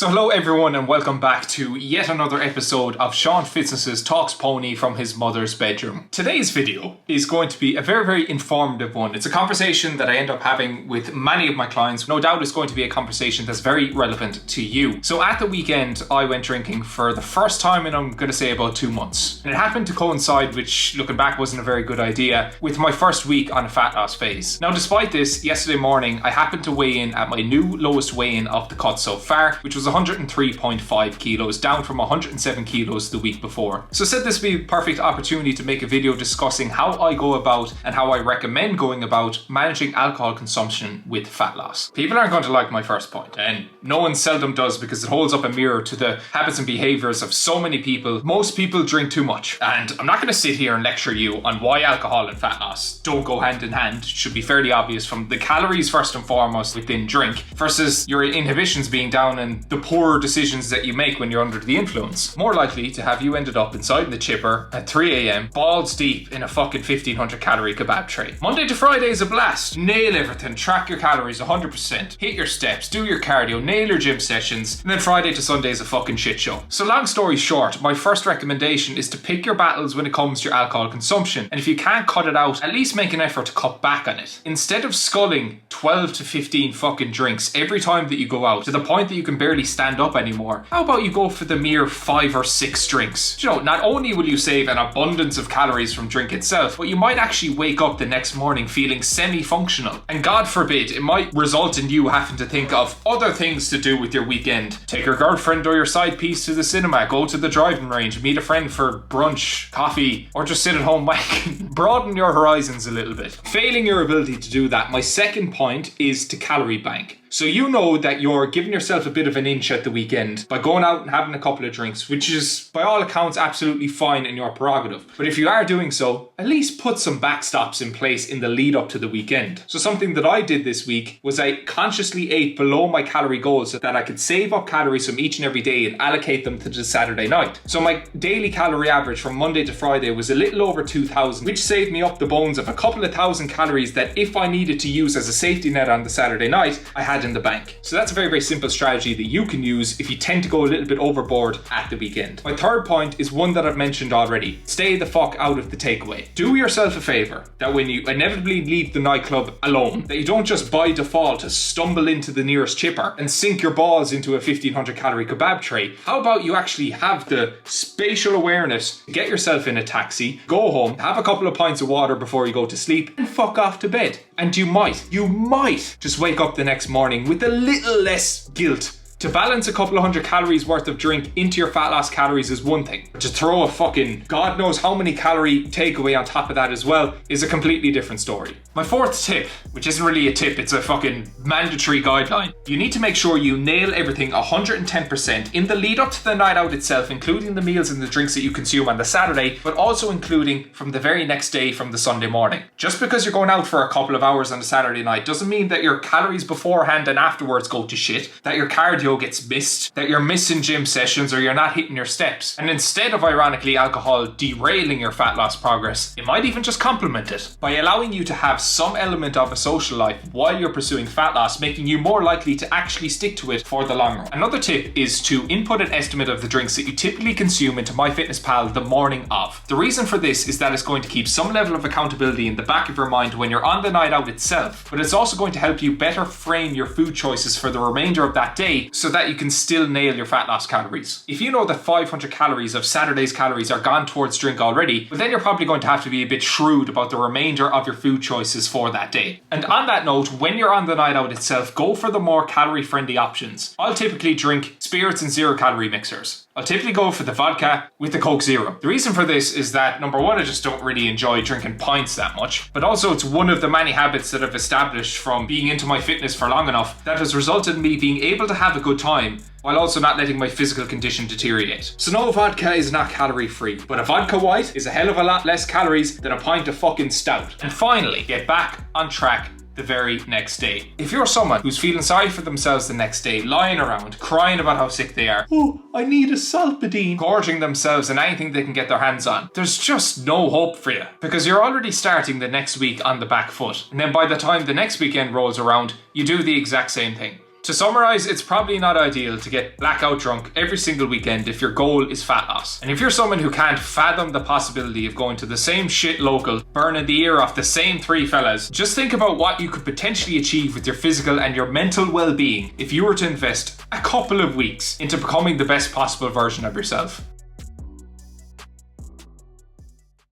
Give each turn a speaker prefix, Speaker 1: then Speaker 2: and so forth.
Speaker 1: So hello everyone and welcome back to yet another episode of Sean Fitznes's Talks Pony from his mother's bedroom. Today's video is going to be a very informative one. It's a conversation that I end up having with many of my clients. No doubt it's going to be a conversation that's very relevant to you. So at the weekend I went drinking for the first time in I'm going to say about 2 months. And it happened to coincide, which looking back wasn't a very good idea, with my first week on a fat loss phase. Now despite this, yesterday morning I happened to weigh in at my new lowest weigh-in of the cut so far, which was 103.5 kilos, down from 107 kilos the week before. So I said this would be a perfect opportunity to make a video discussing how I go about and how I recommend going about managing alcohol consumption with fat loss. People aren't going to like my first point, and no one seldom does because it holds up a mirror to the habits and behaviors of so many people. Most people drink too much, and I'm not going to sit here and lecture you on why alcohol and fat loss don't go hand in hand. It should be fairly obvious from the calories first and foremost within drink versus your inhibitions being down and the poor decisions that you make when you're under the influence. More likely to have you ended up inside in the chipper at 3 a.m, balls deep in a fucking 1500 calorie kebab tray. Monday to Friday is a blast. Nail everything, track your calories 100%, hit your steps, do your cardio, nail your gym sessions, and then Friday to Sunday is a fucking shit show. So long story short, my first recommendation is to pick your battles when it comes to your alcohol consumption, and if you can't cut it out, at least make an effort to cut back on it. Instead of sculling 12 to 15 fucking drinks every time that you go out to the point that you can barely stand up anymore, how about you go for the mere 5 or 6 drinks? You know, not only will you save an abundance of calories from drink itself, but you might actually wake up the next morning feeling semi-functional. And God forbid, it might result in you having to think of other things to do with your weekend. Take your girlfriend or your side piece to the cinema, go to the driving range, meet a friend for brunch, coffee, or just sit at home wanking. Broaden your horizons a little bit. Failing your ability to do that, my second point is to calorie bank. So you know that you're giving yourself a bit of an inch at the weekend by going out and having a couple of drinks, which is by all accounts absolutely fine in your prerogative. But if you are doing so, at least put some backstops in place in the lead up to the weekend. So something that I did this week was I consciously ate below my calorie goals so that I could save up calories from each and every day and allocate them to the Saturday night. So my daily calorie average from Monday to Friday was a little over 2,000, which saved me up the bones of a couple of thousand calories that if I needed to use as a safety net on the Saturday night, I had in the bank. So that's a very simple strategy that you can use if you tend to go a little bit overboard at the weekend. My third point is one that I've mentioned already. Stay the fuck out of the takeaway. Do yourself a favor that when you inevitably leave the nightclub alone, that you don't just by default stumble into the nearest chipper and sink your balls into a 1500 calorie kebab tray. How about you actually have the spatial awareness to get yourself in a taxi, go home, have a couple of pints of water before you go to sleep, and fuck off to bed. And you might just wake up the next morning with a little less guilt. To balance a couple of 100 calories worth of drink into your fat loss calories is one thing. To throw a fucking God knows how many calorie takeaway on top of that as well is a completely different story. My fourth tip, which isn't really a tip, it's a fucking mandatory guideline. You need to make sure you nail everything 110% in the lead up to the night out itself, including the meals and the drinks that you consume on the Saturday, but also including from the very next day from the Sunday morning. Just because you're going out for a couple of hours on a Saturday night doesn't mean that your calories beforehand and afterwards go to shit, that your cardio gets missed, that you're missing gym sessions or you're not hitting your steps. And instead of ironically alcohol derailing your fat loss progress, it might even just complement it by allowing you to have some element of a social life while you're pursuing fat loss, making you more likely to actually stick to it for the long run. Another tip is to input an estimate of the drinks that you typically consume into MyFitnessPal the morning of. The reason for this is that it's going to keep some level of accountability in the back of your mind when you're on the night out itself, but it's also going to help you better frame your food choices for the remainder of that day so that you can still nail your fat loss calories. If you know that 500 calories of Saturday's calories are gone towards drink already, well then you're probably going to have to be a bit shrewd about the remainder of your food choices for that day. And on that note, when you're on the night out itself, go for the more calorie friendly options. I'll typically drink spirits and 0 calorie mixers. I'll typically go for the vodka with the Coke Zero. The reason for this is that, number one, I just don't really enjoy drinking pints that much, but also it's one of the many habits that I've established from being into my fitness for long enough that has resulted in me being able to have a good time while also not letting my physical condition deteriorate. So no, vodka is not calorie free, but a vodka white is a hell of a lot less calories than a pint of fucking stout. And finally, get back on track the very next day. If you're someone who's feeling sorry for themselves the next day, lying around, crying about how sick they are, oh, I need a Salpadine, gorging themselves in anything they can get their hands on, there's just no hope for you, because you're already starting the next week on the back foot. And then by the time the next weekend rolls around, you do the exact same thing. To summarize, it's probably not ideal to get blackout drunk every single weekend if your goal is fat loss. And if you're someone who can't fathom the possibility of going to the same shit local, burning the ear off the same three fellas, just think about what you could potentially achieve with your physical and your mental well-being if you were to invest a couple of weeks into becoming the best possible version of yourself.